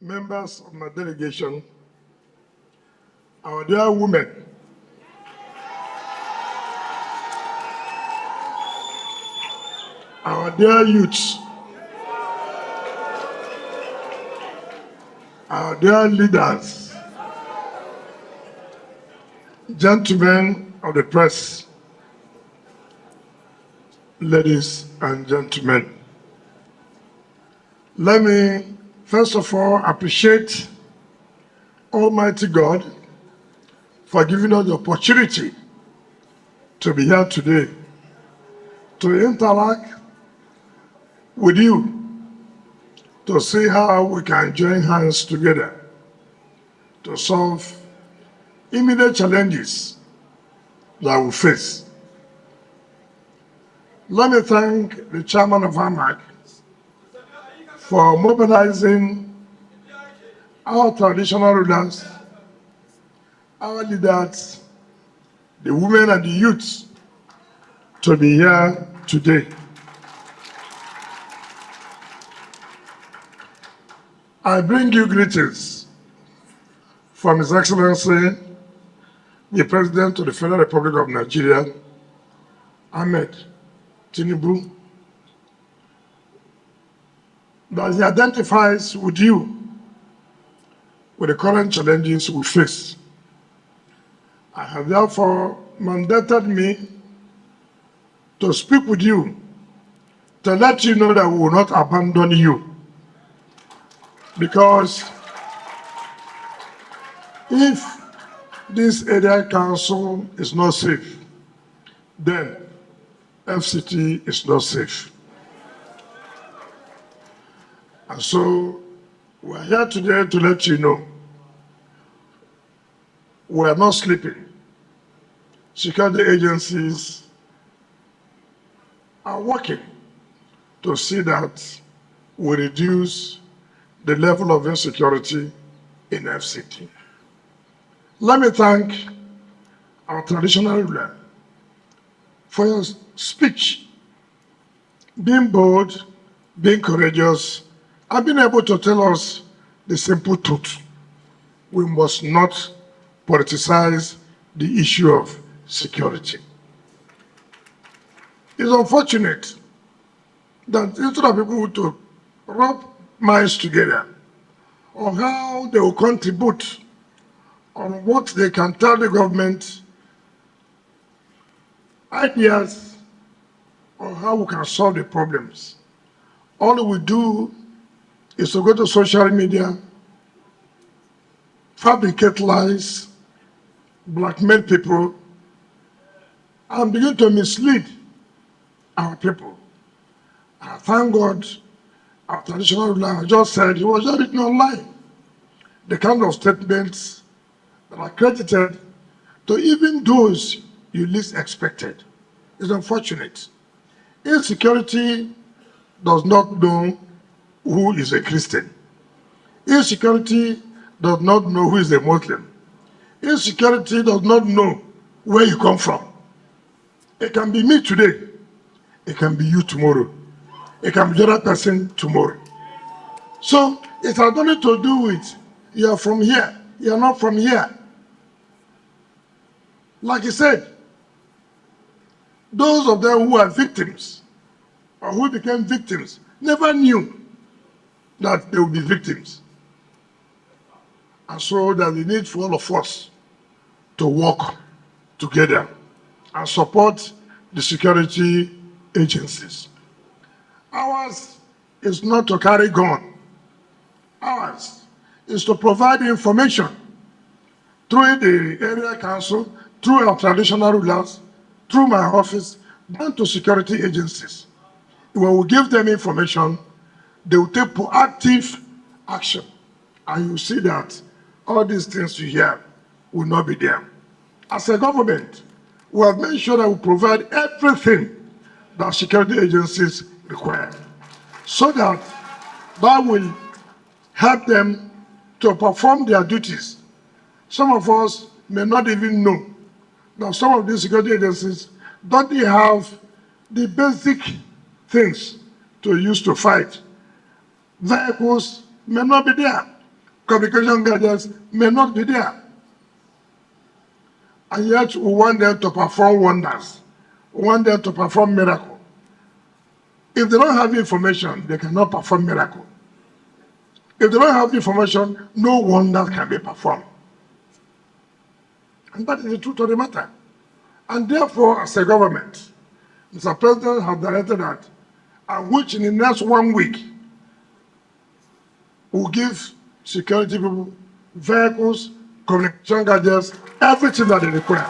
members of my delegation, our dear women, our dear youths, our dear leaders, gentlemen of the press, ladies and gentlemen. Let me first of all appreciate Almighty God for giving us the opportunity to be here today, to interact with you, to see how we can join hands together to solve immediate challenges that we face. Let me thank the chairman of AMAC for mobilizing our traditional rulers, our leaders, the women and the youths to be here today. I bring you greetings from His Excellency, the President of the Federal Republic of Nigeria, Ahmed Tinubu, that he identifies with you with the current challenges we face. I have therefore mandated me to speak with you to let you know that we will not abandon you. Because if this area council is not safe, then FCT is not safe. And so we are here today to let you know we are not sleeping. Security agencies are working to see that we reduce the level of insecurity in FCT. Let me thank our traditional ruler for your speech, being bold, being courageous, and being able to tell us the simple truth. We must not politicize the issue of security. It's unfortunate that instead of people to rub minds together on how they will contribute, on what they can tell the government, ideas on how we can solve the problems, all we do is to go to social media, fabricate lies, blackmail people, and begin to mislead our people. And thank God, our traditional ruler just said, he was just written online, the kind of statements that are credited to even those you least expected. It's unfortunate. Insecurity does not know who is a Christian. Insecurity does not know who is a Muslim. Insecurity does not know where you come from. It can be me today. It can be you tomorrow. It can be the other person tomorrow. So it has nothing to do with you are from here, you are not from here. Like he said, those of them who are victims or who became victims never knew that they would be victims. And so there's the need for all of us to work together and support the security agencies. Ours is not to carry gun. Ours is to provide information through the area council, through our traditional rulers, through my office, down to security agencies. When we give them information, they will take proactive action. And you see that all these things you hear will not be there. As a government, we have made sure that we provide everything that security agencies require, so that will help them to perform their duties. Some of us may not even know that some of these security agencies don't have the basic things to use to fight. Vehicles may not be there. communication gadgets may not be there. And yet we want them to perform wonders. We want them to perform miracles. If they don't have information, they cannot perform miracles. If they don't have information, no wonders can be performed. And that is the truth of the matter. And therefore, as a government, Mr. President has directed that, and which in the next 1 week will give security people vehicles, communication gadgets, everything that they require.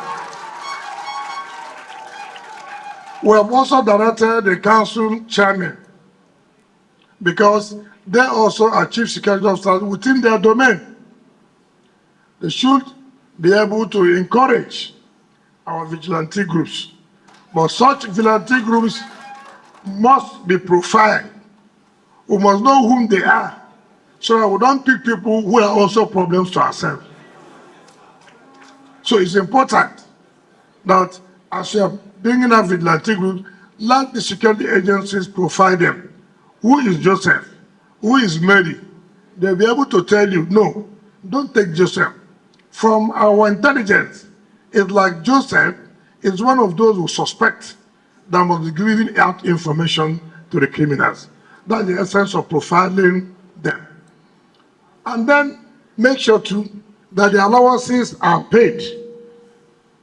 We have also directed the council chairman, because they also are chief security officers within their domain. They should be able to encourage our vigilante groups. But such vigilante groups must be profiled. We must know whom they are, so that we don't pick people who are also problems to ourselves. So it's important that as we are bringing up vigilante groups, let the security agencies profile them. Who is Joseph? Who is Mary? They'll be able to tell you, no, don't take Joseph. From our intelligence, it's like Joseph is one of those who suspect that must be giving out information to the criminals. That's the essence of profiling them. And then make sure too that the allowances are paid,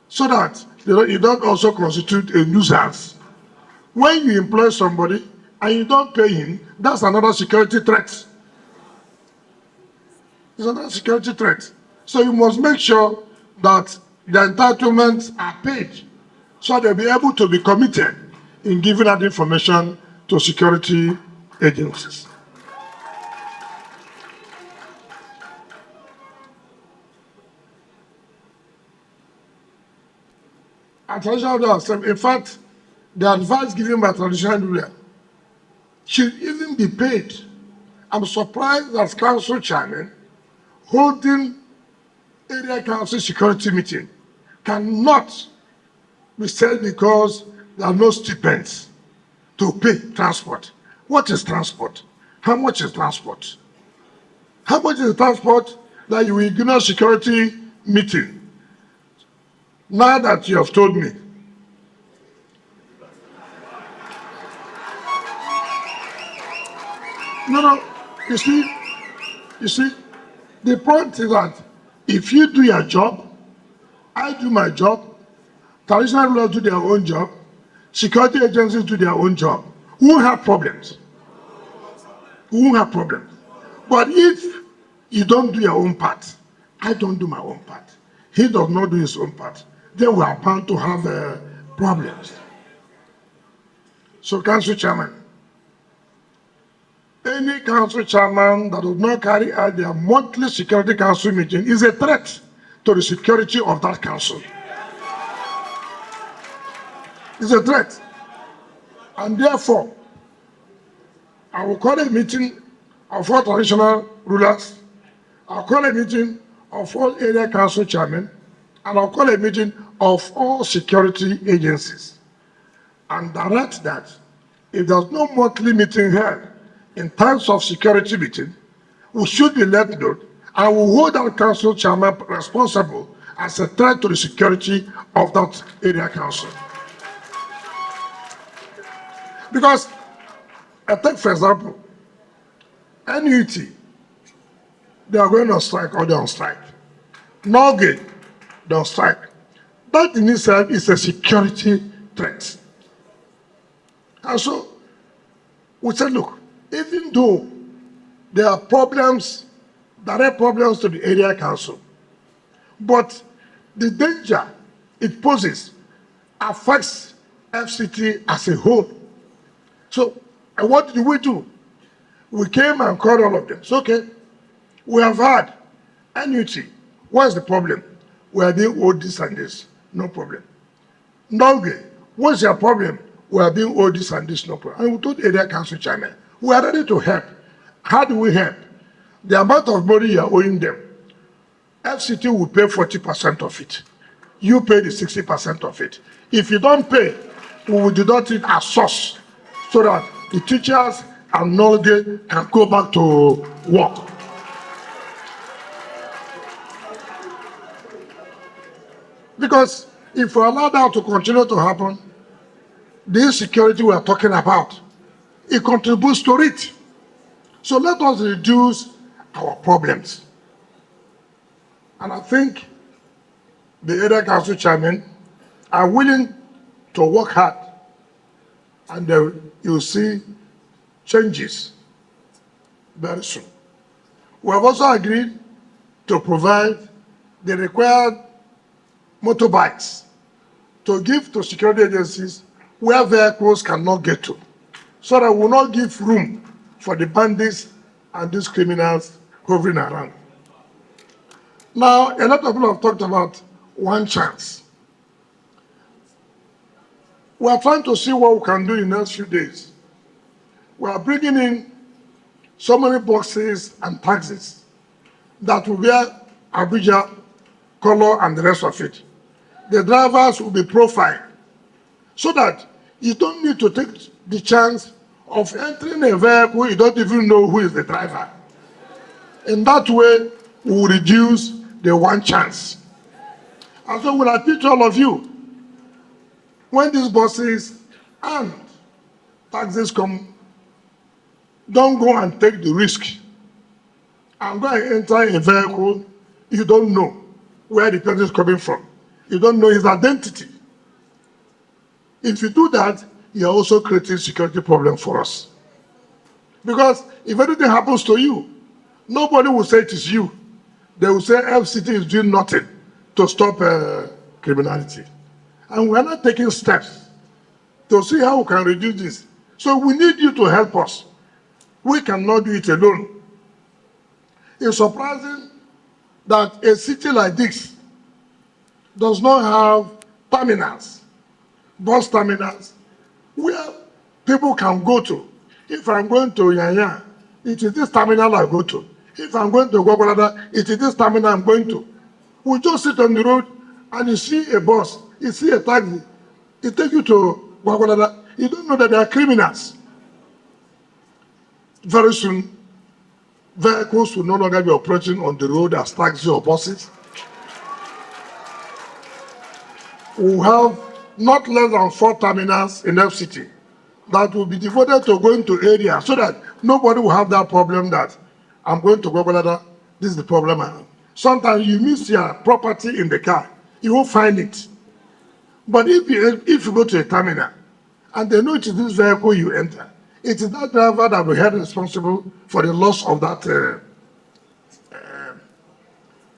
so that you don't also constitute a nuisance. When you employ somebody and you don't pay him, that's another security threat. It's another security threat. So you must make sure that the entitlements are paid, so they'll be able to be committed in giving that information to security agencies. In fact, the advice given by traditional ruler should even be paid. I'm surprised that council chairman holding area council security meeting cannot be said because there are no stipends to pay transport. What is transport? How much is transport? How much is transport that you will ignore security meeting? Now that you have told me, no, you see, the point is that if you do your job, I do my job, traditional rulers do their own job, security agencies do their own job, we won't have problems. We won't have problems. But if you don't do your own part, I don't do my own part, he does not do his own part, then we are bound to have problems. So, council chairman, any council chairman that does not carry out their monthly security council meeting is a threat to the security of that council. It's a threat. And therefore, I will call a meeting of all traditional rulers, I'll call a meeting of all area council chairmen, and I'll call a meeting of all security agencies, and direct that if there's no monthly meeting held in terms of security meeting, we should be let know, and we hold our council chairman responsible as a threat to the security of that area council. Because, I take for example, NUT, they are going on strike or they're on strike. Norgate, they're on strike. That in itself is a security threat. And so, we said, look, even though there are problems, direct problems to the area council, but the danger it poses affects FCT as a whole. So, and what did we do? We came and called all of them. It's okay. We have had NUT. What's the problem? We are doing all this and this. No problem. Norgate, what's your problem? We are doing all this and this. No problem. And we told area council chairman, we are ready to help. How do we help? The amount of money you are owing them, FCT will pay 40% of it. You pay the 60% of it. If you don't pay, we will deduct it as source, so that the teachers and Norgate can go back to work. Because if we allow that to continue to happen, the insecurity we are talking about, it contributes to it. So let us reduce our problems. And I think the area council chairmen are willing to work hard, and you'll see changes very soon. We have also agreed to provide the required motorbikes to give to security agencies where vehicles cannot get to, so that we will not give room for the bandits and these criminals hovering around. Now, a lot of people have talked about one chance. We are trying to see what we can do in the next few days. We are bringing in so many boxes and taxis that will wear Abuja color and the rest of it. The drivers will be profiled so that you don't need to take the chance of entering a vehicle you don't even know who is the driver. In that way, we will reduce the one chance. And so we'll appeal to all of you, when these buses and taxis come, don't go and take the risk and go and enter a vehicle you don't know where the person is coming from. You don't know his identity. If you do that, you're also creating security problem for us. Because if anything happens to you, nobody will say it is you. They will say FCT is doing nothing to stop criminality. And we're not taking steps to see how we can reduce this. So we need you to help us. We cannot do it alone. It's surprising that a city like this does not have terminals, bus terminals, where people can go to. If I'm going to Yanya, it is this terminal I go to. If I'm going to Gwagwalada, it is this terminal I'm going to. We just sit on the road and you see a bus, you see a taxi, it takes you to Gwagwalada. You don't know that they are criminals. Very soon, vehicles will no longer be operating on the road as taxis or buses. We have not less than 4 terminals in FCT that will be devoted to going to areas so that nobody will have that problem that I'm going to Gwagwalada, this is the problem I have. Sometimes you miss your property in the car, you won't find it. But if you go to a terminal and they know it is this vehicle you enter, it is that driver that will be held responsible for the loss of that,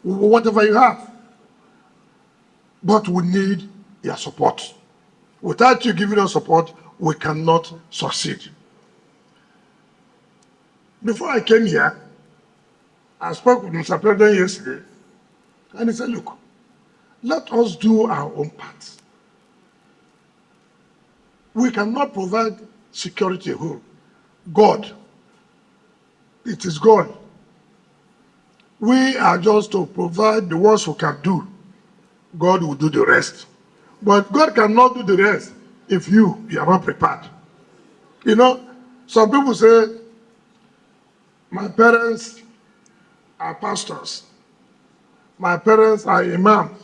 whatever you have. But we need your support. Without you giving us support, we cannot succeed. Before I came here, I spoke with Mr. President yesterday, and he said, look, let us do our own part. We cannot provide security whole. God, it is God. We are just to provide the ones who can do. God will do the rest. But God cannot do the rest if you are not prepared. You know, some people say, my parents are pastors. My parents are imams.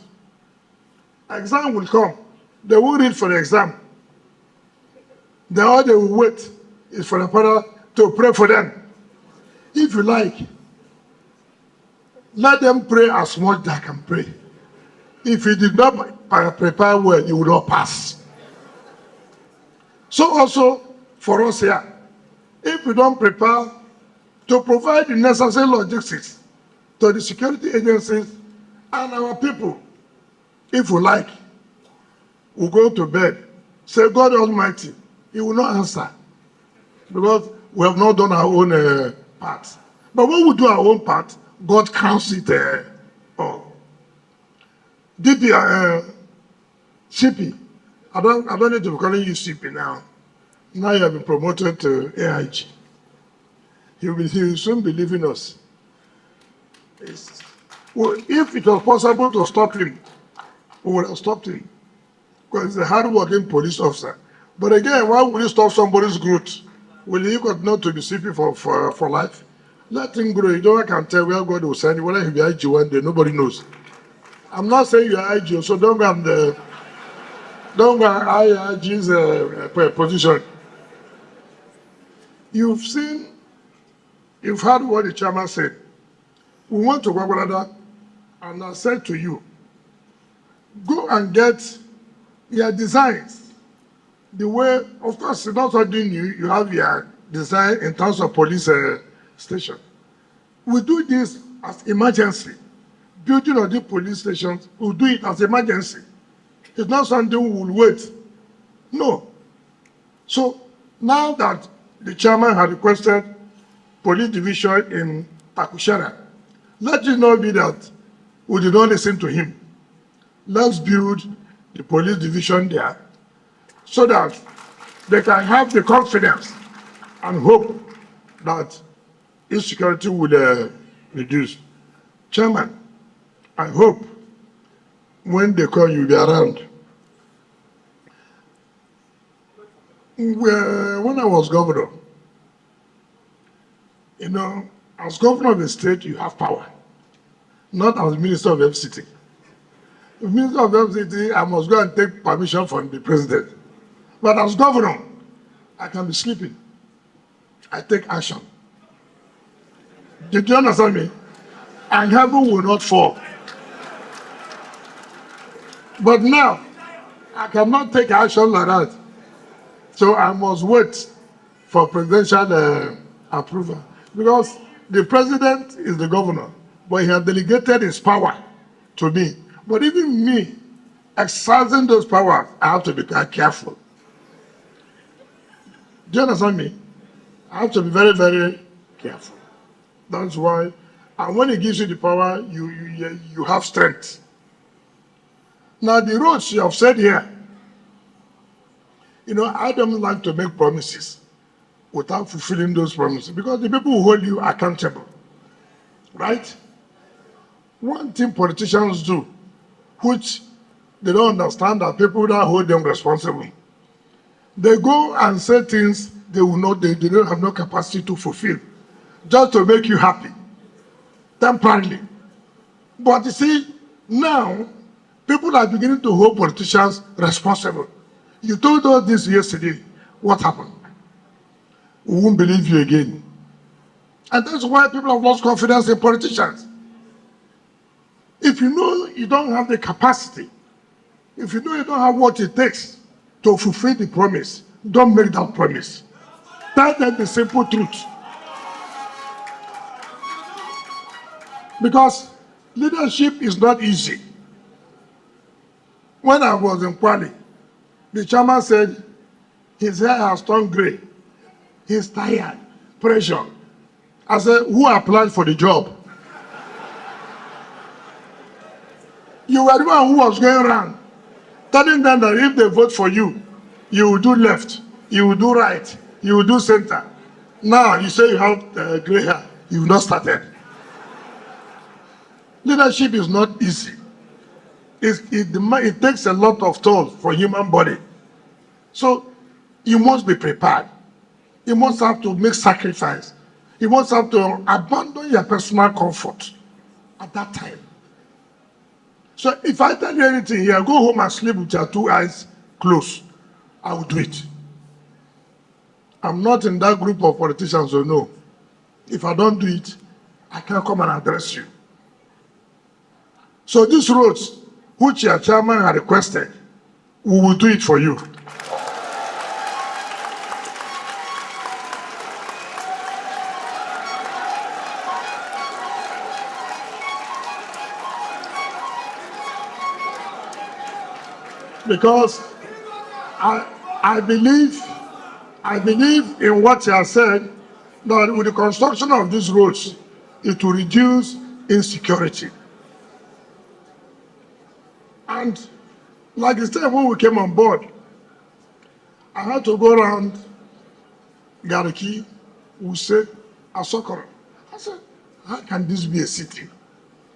Exam will come. They will read for the exam. Then all they will wait is for the father to pray for them. If you like, let them pray as much as they can pray. If you did not prepare well, you will not pass. So also, for us here, if we don't prepare to provide the necessary logistics to the security agencies and our people, if we like, we'll go to bed, say, God Almighty, He will not answer because we have not done our own part. But when we do our own part, God counts it all. CP, I don't need to be calling you CP now. Now you have been promoted to AIG. He will soon be leaving us. Well, if it was possible to stop him, we would have stopped him. Because he's a hard-working police officer. But again, why would you stop somebody's growth? Will he continue to be CP for life? Let him grow. You don't can tell where God will send you. Whether he'll be IG one day, nobody knows. I'm not saying you are IG, so don't go and don't go and IG's position. You've heard what the chairman said. We want to go together, and I said to you, go and get your designs. The way, of course, it's not something new. You have your design in terms of police station. We do this as emergency. Building of the police stations, we do it as emergency. It's not something we will wait. No. So now that the chairman had requested police division in Takushara, let it not be that we did not listen to him. Let's build the police division there so that they can have the confidence and hope that insecurity will reduce. Chairman, I hope when they call you, be around. When I was governor, you know, as governor of the state, you have power, not as minister of FCT. As minister of FCT, I must go and take permission from the president. But as governor, I can be sleeping. I take action. Did you understand me? And heaven will not fall. But now, I cannot take action like that. So I must wait for presidential approval. Because the president is the governor, but he has delegated his power to me. But even me, exercising those powers, I have to be careful. Do you understand me? I have to be very, very careful. That's why, and when he gives you the power, you have strength. Now the roads you have said here, you know, I don't like to make promises without fulfilling those promises because the people who hold you accountable, right? One thing politicians do, which they don't understand, that people that hold them responsible. They go and say things they don't have no capacity to fulfill, just to make you happy, temporarily. But you see, now, people are beginning to hold politicians responsible. You told us this yesterday. What happened? We won't believe you again. And that's why people have lost confidence in politicians. If you know you don't have the capacity, if you know you don't have what it takes to fulfill the promise, don't make that promise. Tell them the simple truth. Because leadership is not easy. When I was in Kwale, the chairman said his hair has turned gray. He's tired, pressure. I said, who applied for the job? You were the one who was going around, telling them that if they vote for you, you will do left, you will do right, you will do center. Now you say you have gray hair, you've not started. Leadership is not easy. It takes a lot of toll for human body. So you must be prepared. You must have to make sacrifice. You must have to abandon your personal comfort at that time. So if I tell you anything here, go home and sleep with your two eyes closed. I will do it. I'm not in that group of politicians who know. If I don't do it, I can't come and address you. So these roads, which your chairman had requested, we will do it for you. Because I believe in what you have said, that with the construction of these roads, it will reduce insecurity. And like I said, when we came on board, I had to go around Gariki, Wuse, Asokoro. I said, how can this be a city?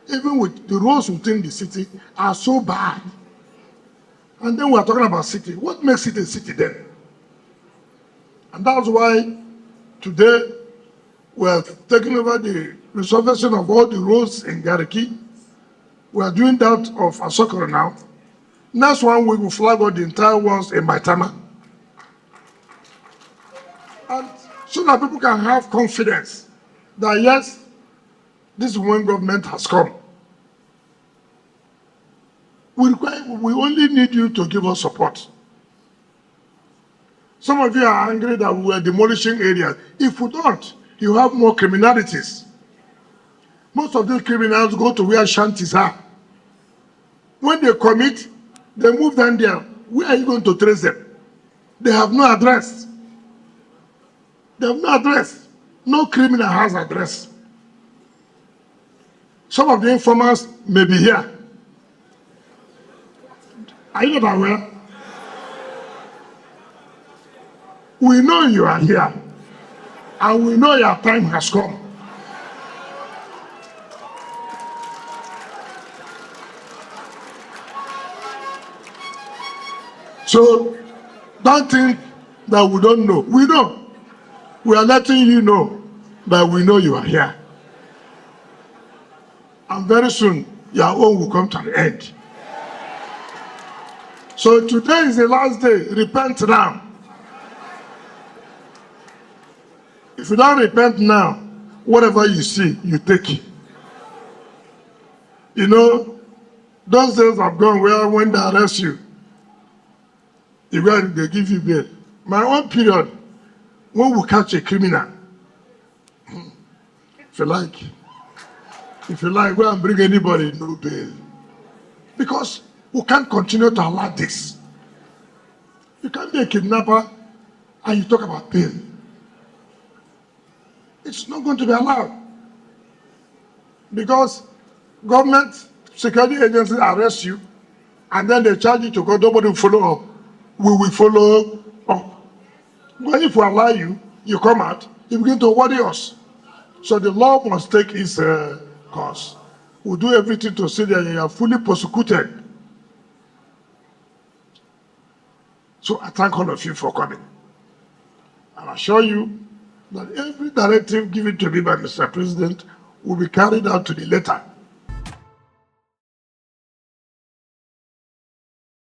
Even with the roads within the city are so bad. And then we are talking about city. What makes it a city then? And that's why today we are taking over the resurfacing of all the roads in Gariki. We are doing that of Asokoro now. Next one, we will flag out the entire ones in Maitama. And so that people can have confidence that yes, this one government has come. We only need you to give us support. Some of you are angry that we are demolishing areas. If we don't, you have more criminalities. Most of these criminals go to where shanties are. When they commit, they move down there. Where are you going to trace them? They have no address. They have no address. No criminal has address. Some of the informers may be here. Are you not aware? We know you are here. And we know your time has come. So don't think that we don't know. We know. We are letting you know that we know you are here. And very soon, your own will come to an end. So today is the last day. Repent now. If you don't repent now, whatever you see, you take. You know, those days have gone where when they arrest you, they give you bail. My own period, when we catch a criminal, if you like, go and bring anybody, no bail. Because we can't continue to allow this. You can't be a kidnapper and you talk about bail. It's not going to be allowed. Because government security agencies arrest you and then they charge you to go, nobody will follow up. We will follow up. But if we allow you, you come out, you begin to worry us. So the law must take its course. We'll do everything to see that you are fully prosecuted. So I thank all of you for coming. And I assure you that every directive given to me by Mr. President will be carried out to the letter.